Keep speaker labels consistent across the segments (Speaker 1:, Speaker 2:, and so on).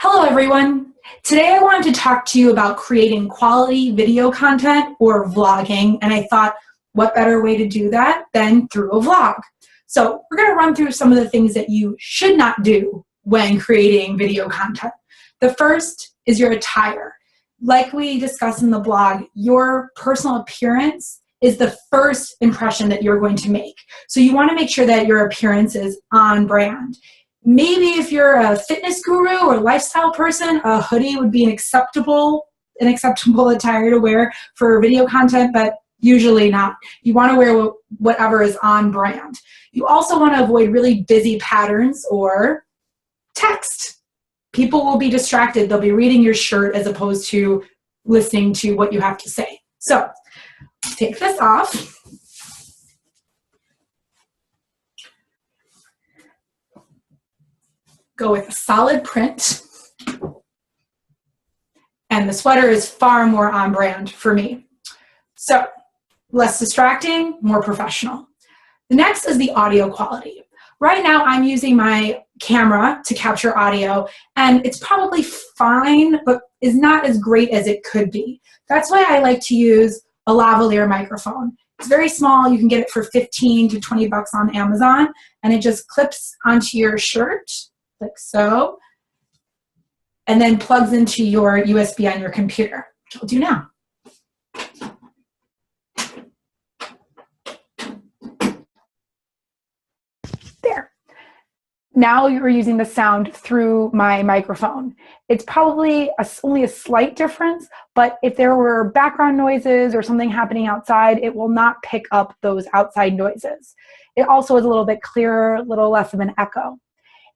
Speaker 1: Hello everyone. Today I wanted to talk to you about creating quality video content or vlogging, and I thought what better way to do that than through a vlog. So we're going to run through some of the things that you should not do when creating video content. The first is your attire. Like we discussed in the blog, your personal appearance is the first impression that you're going to make. So you want to make sure that your appearance is on brand. Maybe if you're a fitness guru or lifestyle person, a hoodie would be an acceptable attire to wear for video content, but usually not. You want to wear whatever is on brand. You also want to avoid really busy patterns or text. People will be distracted. They'll be reading your shirt as opposed to listening to what you have to say. So take this off. Go with a solid print. And the sweater is far more on brand for me. So less distracting, more professional. The next is the audio quality. Right now I'm using my camera to capture audio, and it's probably fine, but is not as great as it could be. That's why I like to use a lavalier microphone. It's very small. You can get it for 15 to 20 bucks on Amazon, and it just clips onto your shirt like so, and then plugs into your USB on your computer, which I'll do now. There. Now you're using the sound through my microphone. It's probably only a slight difference, but if there were background noises or something happening outside, it will not pick up those outside noises. It also is a little bit clearer, a little less of an echo.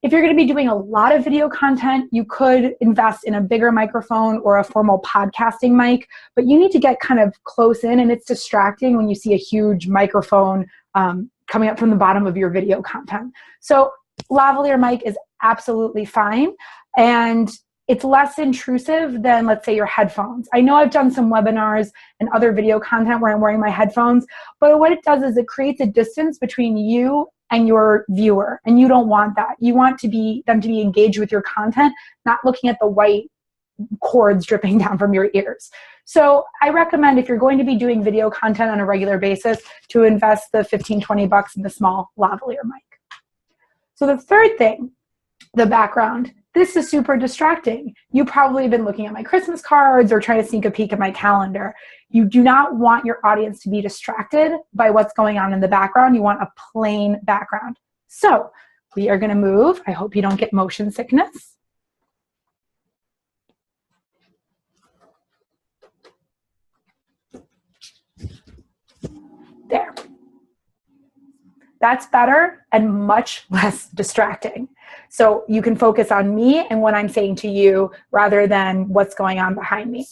Speaker 1: If you're going to be doing a lot of video content, you could invest in a bigger microphone or a formal podcasting mic, but you need to get kind of close in, and it's distracting when you see a huge microphone coming up from the bottom of your video content. So lavalier mic is absolutely fine, and it's less intrusive than, let's say, your headphones. I know I've done some webinars and other video content where I'm wearing my headphones, but what it does is it creates a distance between you and your viewer, and you don't want that. You want them to be engaged with your content, not looking at the white cords dripping down from your ears. So I recommend, if you're going to be doing video content on a regular basis, to invest the 15, 20 bucks in the small lavalier mic. So the third thing, the background. This is super distracting. You probably have been looking at my Christmas cards or trying to sneak a peek at my calendar. You do not want your audience to be distracted by what's going on in the background. You want a plain background. So we are going to move. I hope you don't get motion sickness. There. That's better and much less distracting. So you can focus on me and what I'm saying to you rather than what's going on behind me.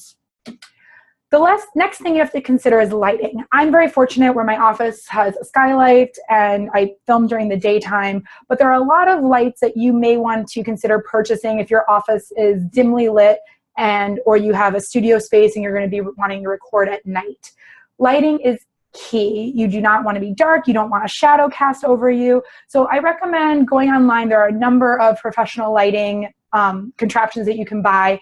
Speaker 1: The next thing you have to consider is lighting. I'm very fortunate where my office has a skylight and I film during the daytime, but there are a lot of lights that you may want to consider purchasing if your office is dimly lit or you have a studio space and you're going to be wanting to record at night. Lighting is key. You do not want to be dark. You don't want a shadow cast over you. So I recommend going online. There are a number of professional lighting contraptions that you can buy.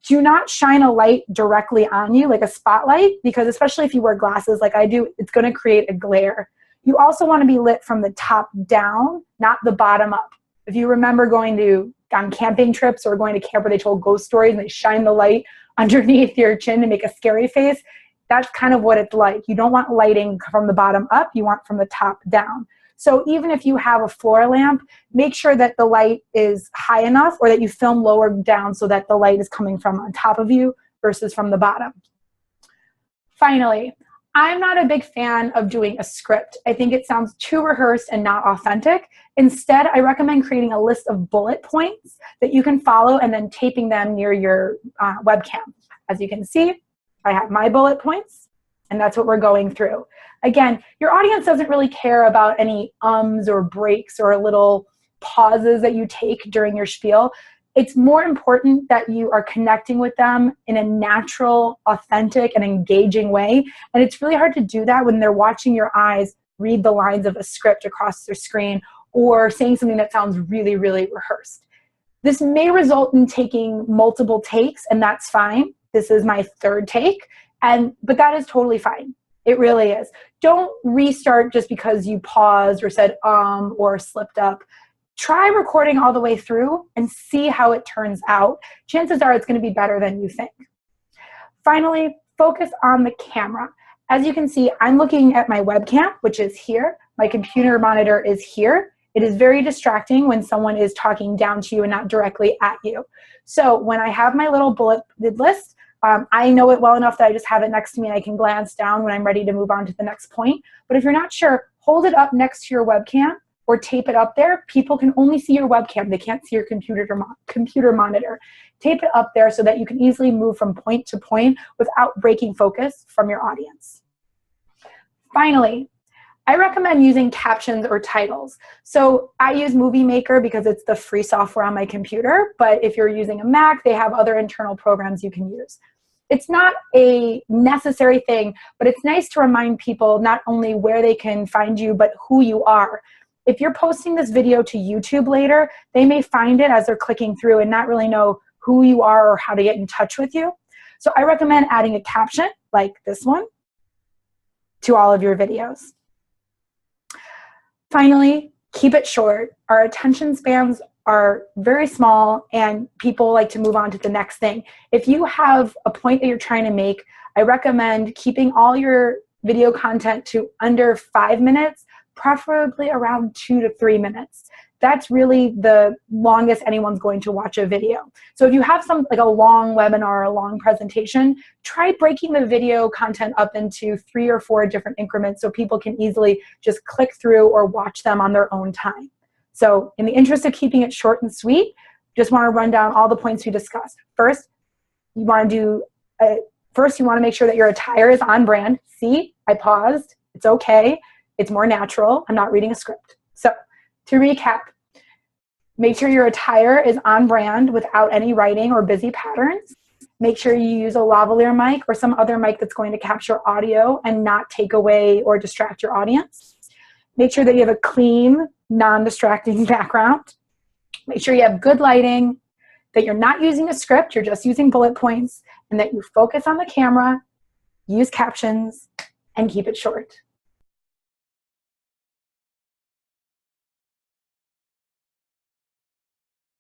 Speaker 1: Do not shine a light directly on you like a spotlight, because especially if you wear glasses like I do, it's going to create a glare. You also want to be lit from the top down, not the bottom up. If you remember going on camping trips or going to camp where they told ghost stories and they shine the light underneath your chin to make a scary face, that's kind of what it's like. You don't want lighting from the bottom up. You want from the top down. So even if you have a floor lamp, make sure that the light is high enough or that you film lower down so that the light is coming from on top of you versus from the bottom. Finally, I'm not a big fan of doing a script. I think it sounds too rehearsed and not authentic. Instead, I recommend creating a list of bullet points that you can follow and then taping them near your webcam. As you can see, I have my bullet points, and that's what we're going through. Again, your audience doesn't really care about any ums or breaks or little pauses that you take during your spiel. It's more important that you are connecting with them in a natural, authentic, and engaging way. And it's really hard to do that when they're watching your eyes read the lines of a script across their screen or saying something that sounds really, really rehearsed. This may result in taking multiple takes, and that's fine. This is my third take, but that is totally fine. It really is. Don't restart just because you paused or said or slipped up. Try recording all the way through and see how it turns out. Chances are it's going to be better than you think. Finally, focus on the camera. As you can see, I'm looking at my webcam, which is here. My computer monitor is here. It is very distracting when someone is talking down to you and not directly at you. So when I have my little bulleted list, I know it well enough that I just have it next to me and I can glance down when I'm ready to move on to the next point. But if you're not sure, hold it up next to your webcam or tape it up there. People can only see your webcam. They can't see your computer monitor. Tape it up there so that you can easily move from point to point without breaking focus from your audience. Finally, I recommend using captions or titles. So I use Movie Maker because it's the free software on my computer, but if you're using a Mac, they have other internal programs you can use. It's not a necessary thing, but it's nice to remind people not only where they can find you, but who you are. If you're posting this video to YouTube later, they may find it as they're clicking through and not really know who you are or how to get in touch with you. So I recommend adding a caption like this one to all of your videos. Finally, keep it short. Our attention spans are very small and people like to move on to the next thing. If you have a point that you're trying to make, I recommend keeping all your video content to under 5 minutes, preferably around 2 to 3 minutes. That's really the longest anyone's going to watch a video. So if you have like a long webinar, a long presentation, try breaking the video content up into 3 or 4 different increments so people can easily just click through or watch them on their own time. So in the interest of keeping it short and sweet, just want to run down all the points we discussed. First, you want to make sure that your attire is on brand. See, I paused. It's okay. It's more natural. I'm not reading a script. So to recap, make sure your attire is on brand without any writing or busy patterns. Make sure you use a lavalier mic or some other mic that's going to capture audio and not take away or distract your audience. Make sure that you have a clean, non-distracting background. Make sure you have good lighting, that you're not using a script, you're just using bullet points, and that you focus on the camera, use captions, and keep it short.